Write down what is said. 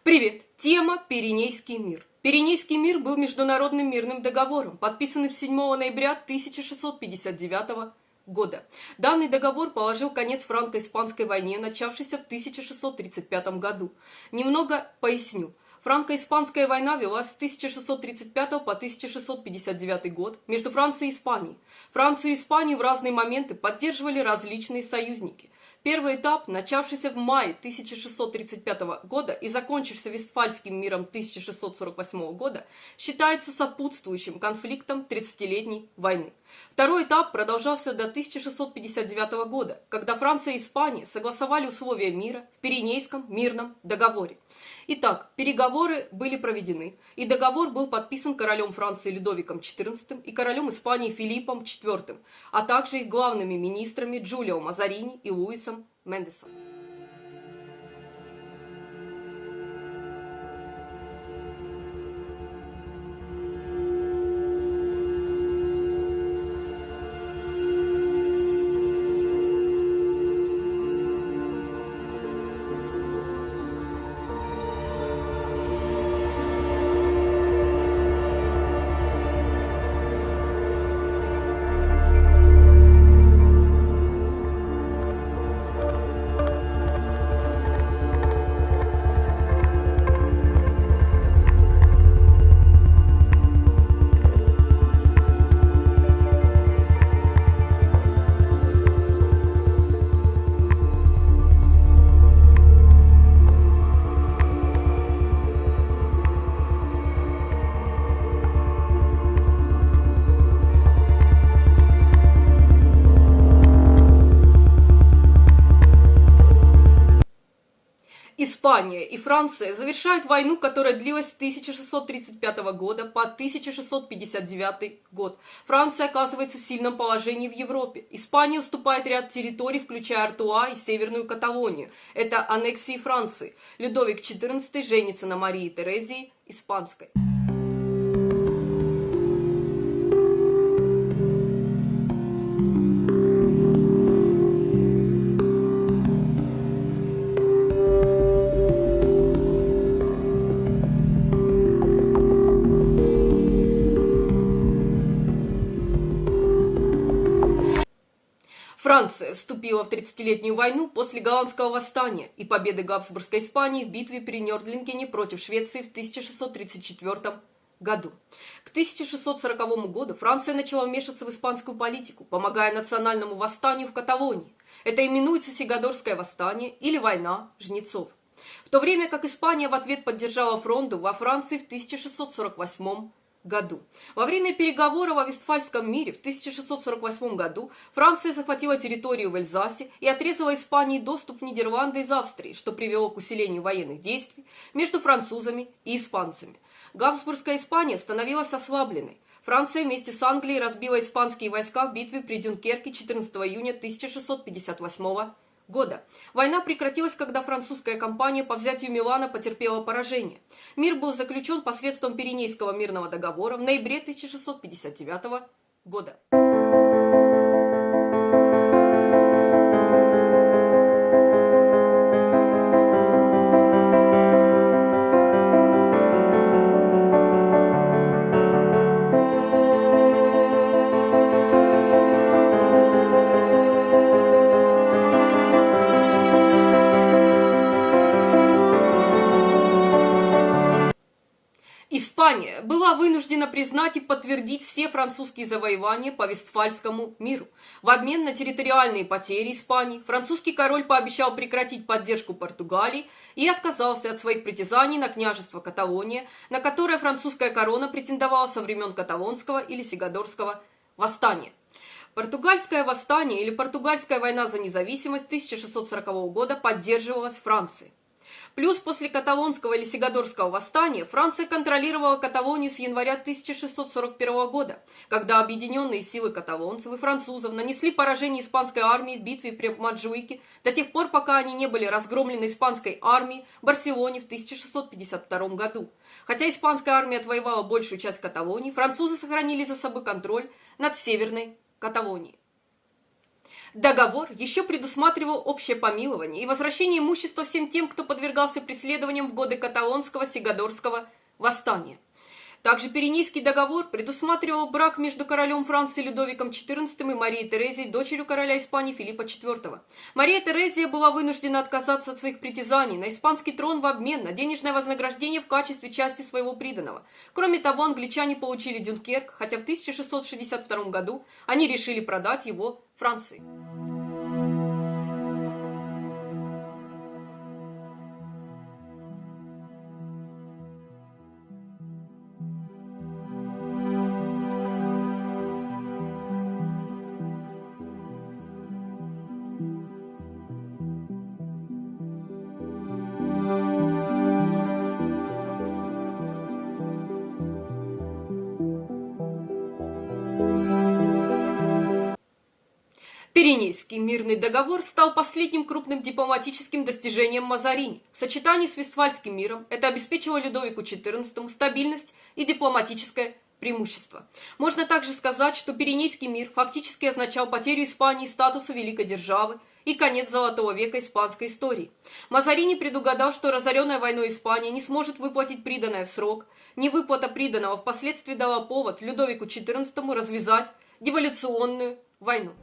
Привет! Тема «Пиренейский мир». Пиренейский мир был международным мирным договором, подписанным 7 ноября 1659 года. Данный договор положил конец франко-испанской войне, начавшейся в 1635 году. Немного поясню. Франко-испанская война велась с 1635 по 1659 год между Францией и Испанией. Францию и Испанию в разные моменты поддерживали различные союзники. Первый этап, начавшийся в мае 1635 года и закончившийся Вестфальским миром 1648 года, считается сопутствующим конфликтом 30-летней войны. Второй этап продолжался до 1659 года, когда Франция и Испания согласовали условия мира в Пиренейском мирном договоре. Итак, переговоры были проведены, и договор был подписан королем Франции Людовиком XIV и королем Испании Филиппом IV, а также их главными министрами Джулио Мазарини и Луисом Мендесом. Испания и Франция завершают войну, которая длилась с 1635 года по 1659 год. Франция оказывается в сильном положении в Европе. Испания уступает ряд территорий, включая Артуа и Северную Каталонию. Это аннексии Франции. Людовик XIV женится на Марии Терезии Испанской. Франция вступила в 30-летнюю войну после Голландского восстания и победы Габсбургской Испании в битве при Нёрдлингене против Швеции в 1634 году. К 1640 году Франция начала вмешиваться в испанскую политику, помогая национальному восстанию в Каталонии. Это именуется Сигадорское восстание или война жнецов. В то время как Испания в ответ поддержала фронту во Франции в 1648 году. Во время переговоров о Вестфальском мире в 1648 году Франция захватила территорию в Эльзасе и отрезала Испании доступ в Нидерланды из Австрии, что привело к усилению военных действий между французами и испанцами. Габсбургская Испания становилась ослабленной. Франция вместе с Англией разбила испанские войска в битве при Дюнкерке 14 июня 1658 года. Война прекратилась, когда французская кампания по взятию Милана потерпела поражение. Мир был заключен посредством Пиренейского мирного договора в ноябре 1659 года. Испания была вынуждена признать и подтвердить все французские завоевания по Вестфальскому миру. В обмен на территориальные потери Испании французский король пообещал прекратить поддержку Португалии и отказался от своих притязаний на княжество Каталония, на которое французская корона претендовала со времен Каталонского или Сигадорского восстания. Португальское восстание или Португальская война за независимость 1640 года поддерживалась Францией. Плюс после каталонского или сигадорского восстания Франция контролировала Каталонию с января 1641 года, когда объединенные силы каталонцев и французов нанесли поражение испанской армии в битве при Монджуике до тех пор, пока они не были разгромлены испанской армией в Барселоне в 1652 году. Хотя испанская армия отвоевала большую часть Каталонии, французы сохранили за собой контроль над Северной Каталонией. Договор еще предусматривал общее помилование и возвращение имущества всем тем, кто подвергался преследованиям в годы каталонского сигадорского восстания. Также Пиренейский договор предусматривал брак между королем Франции Людовиком XIV и Марией Терезией, дочерью короля Испании Филиппа IV. Мария Терезия была вынуждена отказаться от своих притязаний на испанский трон в обмен на денежное вознаграждение в качестве части своего приданого. Кроме того, англичане получили Дюнкерк, хотя в 1662 году они решили продать его Франции. Пиренейский мирный договор стал последним крупным дипломатическим достижением Мазарини. В сочетании с Вестфальским миром это обеспечило Людовику XIV стабильность и дипломатическое преимущество. Можно также сказать, что Пиренейский мир фактически означал потерю Испании статуса великой державы и конец золотого века испанской истории. Мазарини предугадал, что разоренная войной Испания не сможет выплатить приданое в срок. Невыплата приданого впоследствии дала повод Людовику XIV развязать деволюционную войну.